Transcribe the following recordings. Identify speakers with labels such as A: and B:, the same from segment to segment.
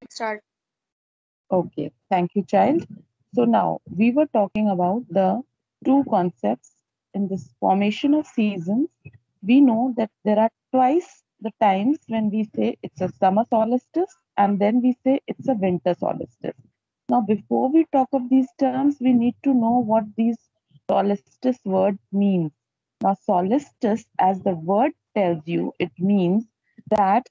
A: Start.
B: Okay, thank you, child. So now we were talking about the two concepts in this formation of seasons. We know that there are twice the times when we say it's a summer solstice and then we say it's a winter solstice. Now, before we talk of these terms, we need to know what these solstice word means. Now, solstice, as the word tells you, it means that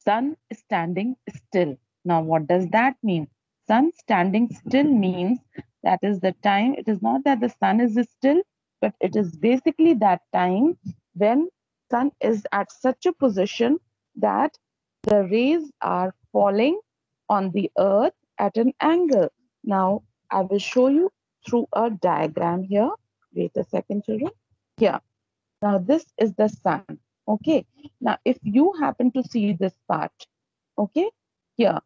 B: sun is standing still. Now, what does that mean? Sun standing still means that is the time, it is not that the sun is still, but it is basically that time when sun is at such a position that the rays are falling on the earth at an angle. Now, I will show you through a diagram here. Wait a second, children. Here. Now, this is the sun. Okay. Now, if you happen to see this part, okay, here.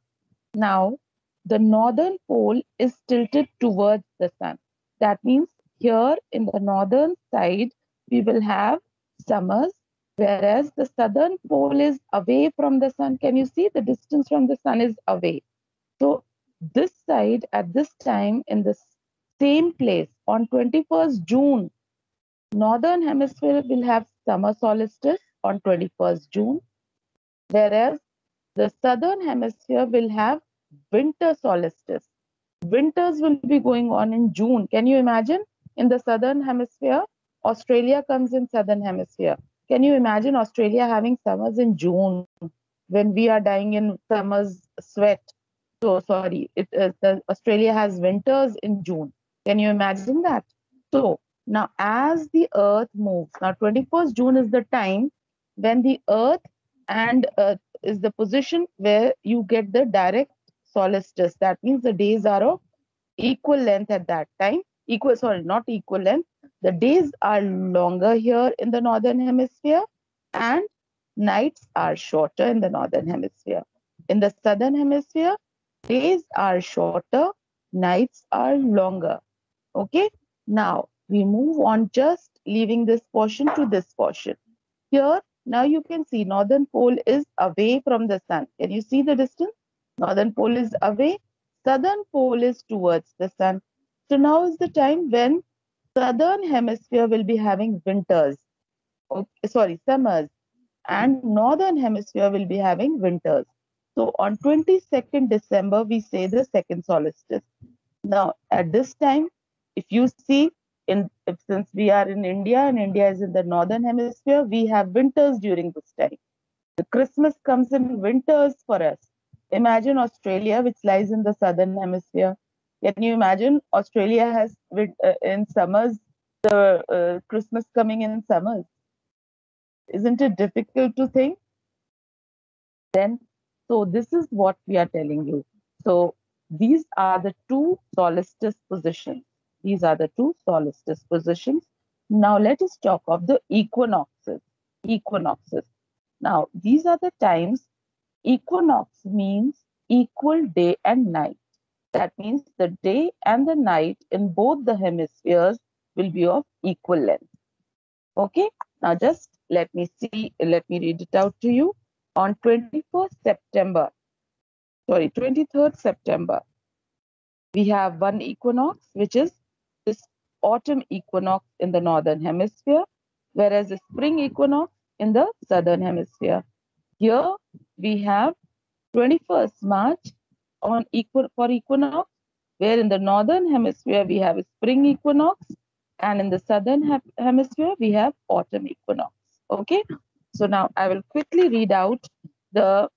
B: Now, the northern pole is tilted towards the sun. That means here in the northern side, we will have summers, whereas the southern pole is away from the sun. Can you see the distance from the sun is away? So, this side at this time in the same place on 21st June, Northern Hemisphere will have summer solstice on 21st June, whereas the Southern Hemisphere will have winter solstice. Winters will be going on in June. Can you imagine? In the Southern Hemisphere, Australia comes in Southern Hemisphere. Can you imagine Australia having summers in June when we are dying in summer's sweat? So sorry, Australia has winters in June. Can you imagine that? So now, as the Earth moves, now 21st June is the time when the Earth and is the position where you get the direct solstice. That means the days are of equal length at that time. Equal, sorry, not equal length. The days are longer here in the northern hemisphere, and nights are shorter in the northern hemisphere. In the southern hemisphere, days are shorter, nights are longer. Okay, now we move on, just leaving this portion to this portion. Here, now you can see northern pole is away from the sun. Can you see the distance? Northern pole is away, southern pole is towards the sun. So now is the time when southern hemisphere will be having winters. Okay, sorry, summers, and northern hemisphere will be having winters. So on 22nd December, we say the second solstice. Now, at this time, if you see, since we are in India and India is in the northern hemisphere, we have winters during this time. The Christmas comes in winters for us. Imagine Australia, which lies in the southern hemisphere. Can you imagine Australia has in summers the Christmas coming in summers? Isn't it difficult to think? Then, so this is what we are telling you. So these are the two solstice positions. These are the two solstice positions. Now let us talk of the equinoxes. Equinoxes. Now these are the times. Equinox means equal day and night. That means the day and the night in both the hemispheres will be of equal length. Okay, now just let me read it out to you. On 21st September, sorry, 23rd September, we have one equinox, which is this autumn equinox in the northern hemisphere, whereas the spring equinox in the southern hemisphere. Here we have 21st March for equinox, where in the northern hemisphere we have a spring equinox, and in the southern hemisphere we have autumn equinox. Okay, so now I will quickly read out the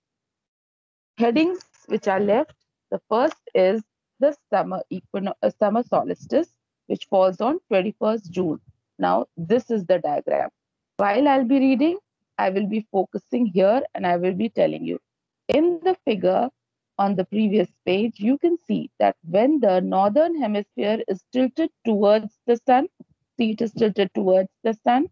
B: headings which are left. The first is the summer solstice, which falls on 21st June. Now, this is the diagram. While I'll be reading, I will be focusing here and I will be telling you. In the figure on the previous page, you can see that when the northern hemisphere is tilted towards the sun, see it is tilted towards the sun's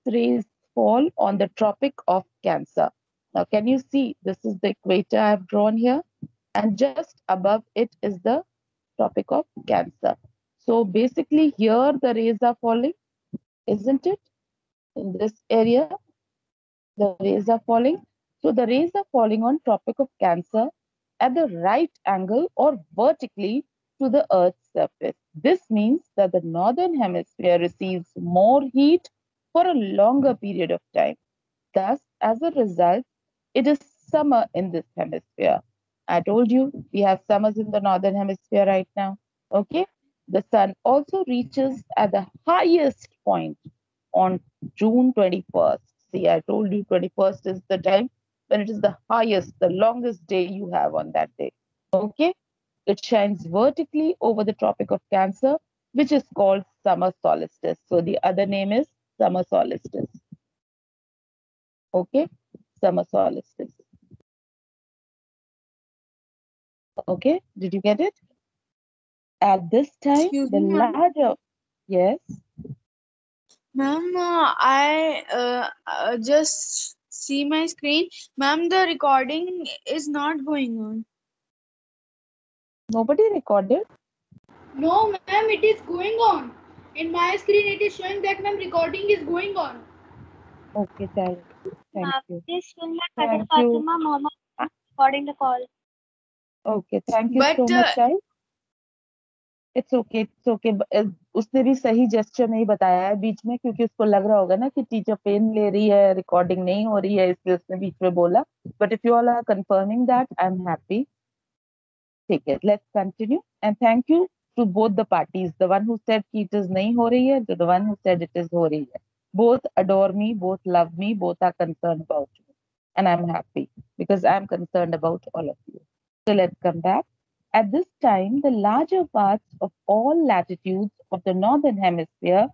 B: rays fall on the Tropic of Cancer. Now, can you see this is the equator I have drawn here? And just above it is the Tropic of Cancer. So basically, here the rays are falling, isn't it? In this area, the rays are falling. So the rays are falling on Tropic of Cancer at the right angle or vertically to the Earth's surface. This means that the northern hemisphere receives more heat for a longer period of time. Thus, as a result, it is summer in this hemisphere. I told you we have summers in the northern hemisphere right now. Okay. The sun also reaches at the highest point on June 21st. See, I told you 21st is the time when it is the highest, the longest day you have on that day. Okay. It shines vertically over the Tropic of Cancer, which is called summer solstice. So the other name is summer solstice. Okay, summer solstice. Okay, did you get it? At this time,
A: Excuse
B: the
A: me, ma'am.
B: larger, yes,
A: Ma'am, I just see my screen. Ma'am, the recording is not going on.
B: nobody recorded.
A: No, ma'am, it is going on. In my screen, it is showing that ma'am recording is going on.
B: Okay, thank you.
C: This will not Hajar
B: Thank you.
C: Fatima Mohammed
B: Uh,
C: recording the call.
B: Okay, thank you so
A: But
B: much, child. It's okay. उसने भी सही gesture नहीं बताया है बीच में क्योंकि उसको लग रहा होगा ना कि टीचर पेन ले रही है, रिकॉर्डिंग नहीं हो रही है, इसलिए उसने बीच में बोला. But if you all are confirming that, I am happy. ठीक है, let's continue and thank you to both the parties, the one who said कि it is नहीं हो रही है, to the one who said it is हो रही है. Both adore me, both love me, both are concerned about me, and I'm happy because I'm concerned about all of you. So let's come back. At this time, the larger parts of all latitudes of the northern hemisphere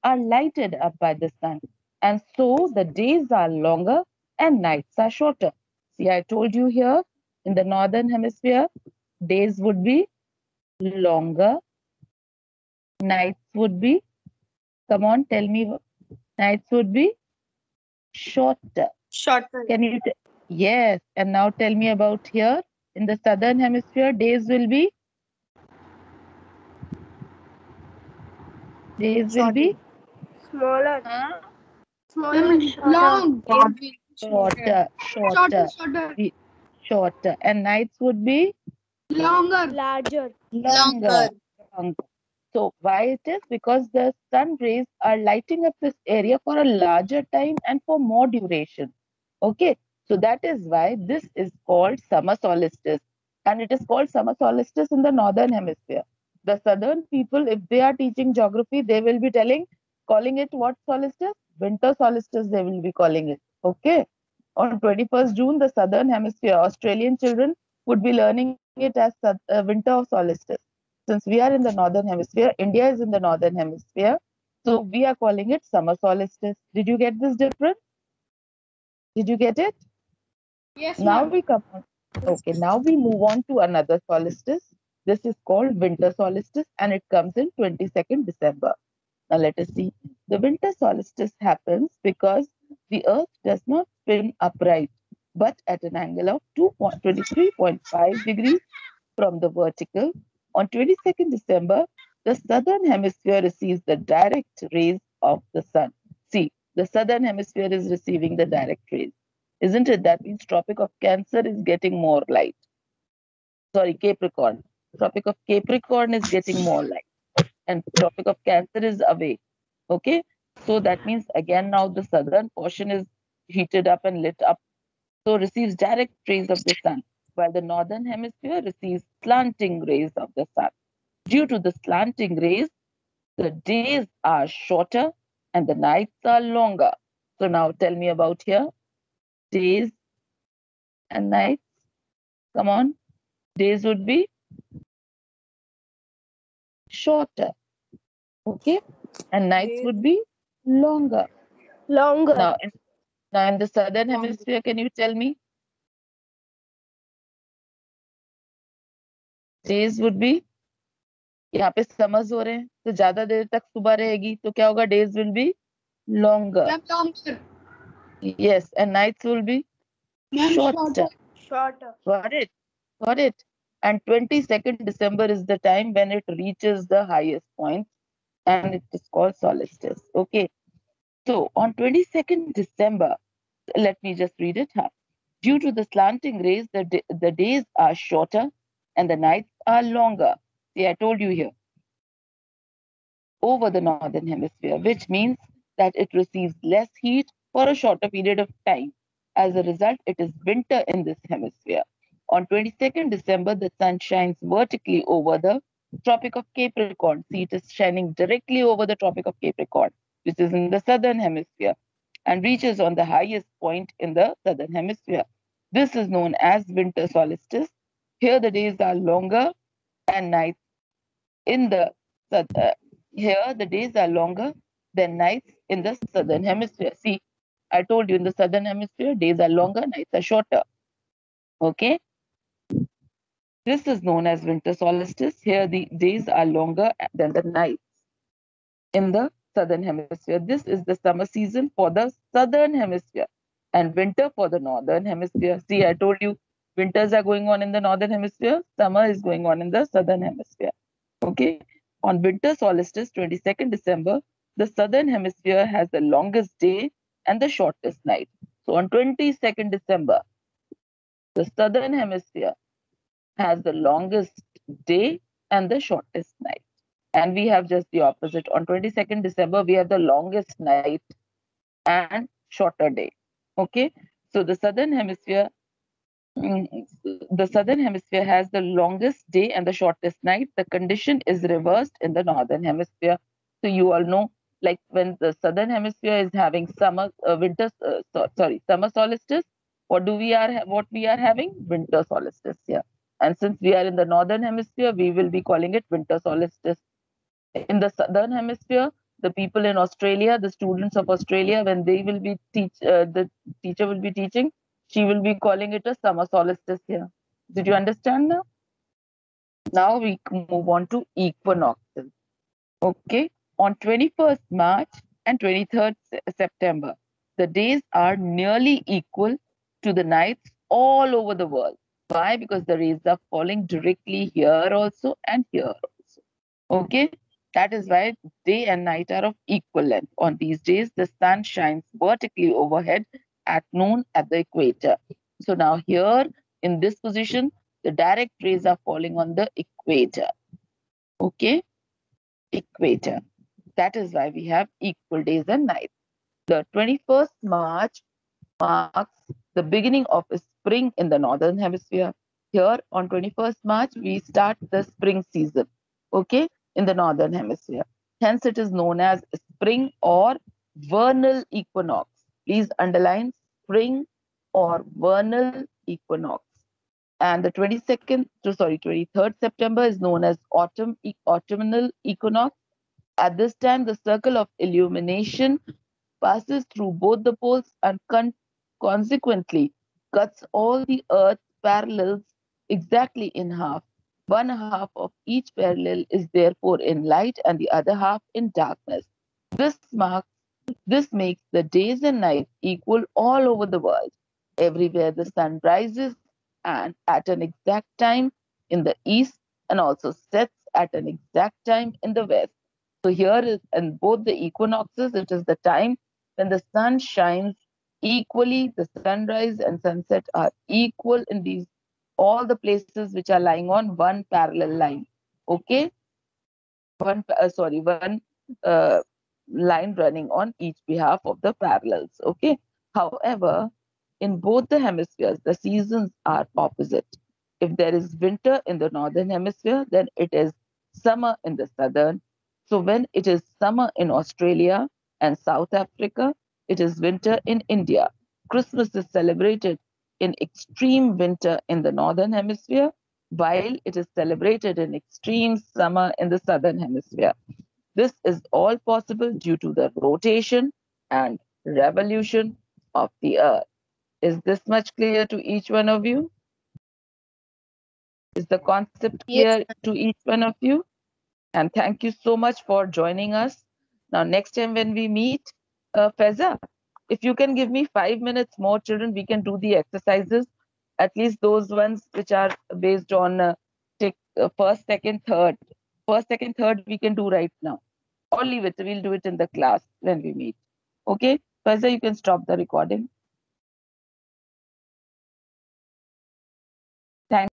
B: are lighted up by the sun, and so the days are longer and nights are shorter. See, I told you here in the northern hemisphere, days would be longer, nights would be, come on, tell me, nights would be shorter.
A: shorter.
B: Can you, yes, and now tell me about here in the southern hemisphere, days will
A: Shorter.
B: be
C: Smaller.
A: Ma'am,
C: Shorter.
A: long. It will be shorter.
B: shorter,
A: Shorter,
B: shorter,
A: shorter.
B: shorter, and nights would be
A: Longer.
C: Larger.
B: longer,
A: Longer.
B: longer. So why it is? Because the sun rays are lighting up this area for a larger time and for more duration. Okay, so that is why this is called summer solstice, and it is called summer solstice in the northern hemisphere. The southern people, if they are teaching geography, they will be calling it what solstice? Winter solstice. They will be calling it. Okay, on 21st June, the southern hemisphere Australian children would be learning it as winter solstice. Since we are in the northern hemisphere, India is in the northern hemisphere, so we are calling it summer solstice. Did you get this difference? Did you get it?
A: Yes,
B: Now
A: ma'am.
B: we come on. Okay, now we move on to another solstice. This is called winter solstice and it comes in 22nd December. Now let us see. The winter solstice happens because the earth does not spin upright but at an angle of 23.5 degrees from the vertical. On 22nd December, the southern hemisphere receives the direct rays of the sun. See, the southern hemisphere is receiving the direct rays. Isn't it? That means Tropic of Cancer is getting more light. Sorry, Capricorn. Tropic of Capricorn is getting more light. And Tropic of Cancer is away. Okay? So that means again now the southern portion is heated up and lit up. So receives direct rays of the sun, while the northern hemisphere receives slanting rays of the sun. Due to the slanting rays, the days are shorter and the nights are longer. So now tell me about here. Days and nights. Come on. Days would be shorter. Okay. And nights would be longer.
C: Longer.
B: Now in the southern hemisphere, can you tell me? Days would be, यहाँ पे summers हो रहे हैं तो ज्यादा देर तक सुबह रहेगी तो क्या होगा? Days will be longer.
A: Ma'am, longer.
B: Yes, and nights will be
A: Ma'am,
B: shorter.
C: Shorter.
B: Got it? Got it? And 22nd December is the time when it reaches the highest point and it is called solstice. Okay. So on 22nd December, let me just read it. Due to the slanting rays, the days are shorter and the nights are longer. See, I told you here, over the northern hemisphere, which means that it receives less heat for a shorter period of time. As a result, it is winter in this hemisphere. On 22nd December, the sun shines vertically over the Tropic of Capricorn. See, it is shining directly over the Tropic of Capricorn, which is in the southern hemisphere, and reaches on the highest point in the southern hemisphere. This is known as winter solstice. Here, the days are longer and nights in the here the days are longer than nights in the southern hemisphere. See, I told you in the southern hemisphere, days are longer, nights are shorter. Okay. This is known as winter solstice. Here the days are longer than the nights in the southern hemisphere. This is the summer season for the southern hemisphere and winter for the northern hemisphere. See, I told you winters are going on in the northern hemisphere, summer is going on in the southern hemisphere. Okay. On winter solstice, 22nd December, the southern hemisphere has the longest day and the shortest night. So on 22nd December, the southern hemisphere has the longest day and the shortest night. And we have just the opposite. On 22nd December, we have the longest night and shorter day. Okay. So the southern hemisphere has the longest day and the shortest night. The condition is reversed in the northern hemisphere. So you all know, like when the southern hemisphere is having summer solstice, what we are having? Winter solstice here. And since we are in the northern hemisphere, we will be calling it winter solstice. In the southern hemisphere, the people in Australia, the students of Australia, when they will be the teacher will be teaching, she will be calling it a summer solstice here. Did you understand now? Now we move on to equinoxes. Okay, on 21st March and 23rd September, the days are nearly equal to the nights all over the world. Why? Because the rays are falling directly here also and here also. Okay, that is why day and night are of equal length. On these days, the sun shines vertically overhead at noon at the equator. So now here in this position, the direct rays are falling on the equator. Okay, equator. That is why we have equal days and nights. The 21st March marks the beginning of spring in the northern hemisphere. Here on 21st March, we start the spring season. Okay, in the northern hemisphere. Hence, it is known as spring or vernal equinox. Please underline spring or vernal equinox. And the 23rd September is known as autumnal equinox. At this time, the circle of illumination passes through both the poles and consequently cuts all the Earth's parallels exactly in half. One half of each parallel is therefore in light and the other half in darkness. This makes the days and nights equal all over the world. Everywhere the sun rises and at an exact time in the east and also sets at an exact time in the west. So here is in both the equinoxes, it is the time when the sun shines equally. The sunrise and sunset are equal in these all the places which are lying on one parallel line. Okay, one uh, line running on each behalf of the parallels. Okay. However, in both the hemispheres, the seasons are opposite. If there is winter in the northern hemisphere, then it is summer in the southern. So when it is summer in Australia and South Africa, it is winter in India. Christmas is celebrated in extreme winter in the northern hemisphere, while it is celebrated in extreme summer in the southern hemisphere. This is all possible due to the rotation and revolution of the earth. Is this much clear to each one of you? Is the concept clear to each one of you? And thank you so much for joining us. Now, next time when we meet, Feza, if you can give me 5 minutes more, children, we can do the exercises, at least those ones which are based on first, second, third. First, second, third, we can do right now. Or leave it, we'll do it in the class when we meet. Okay, Feza, you can stop the recording. Thank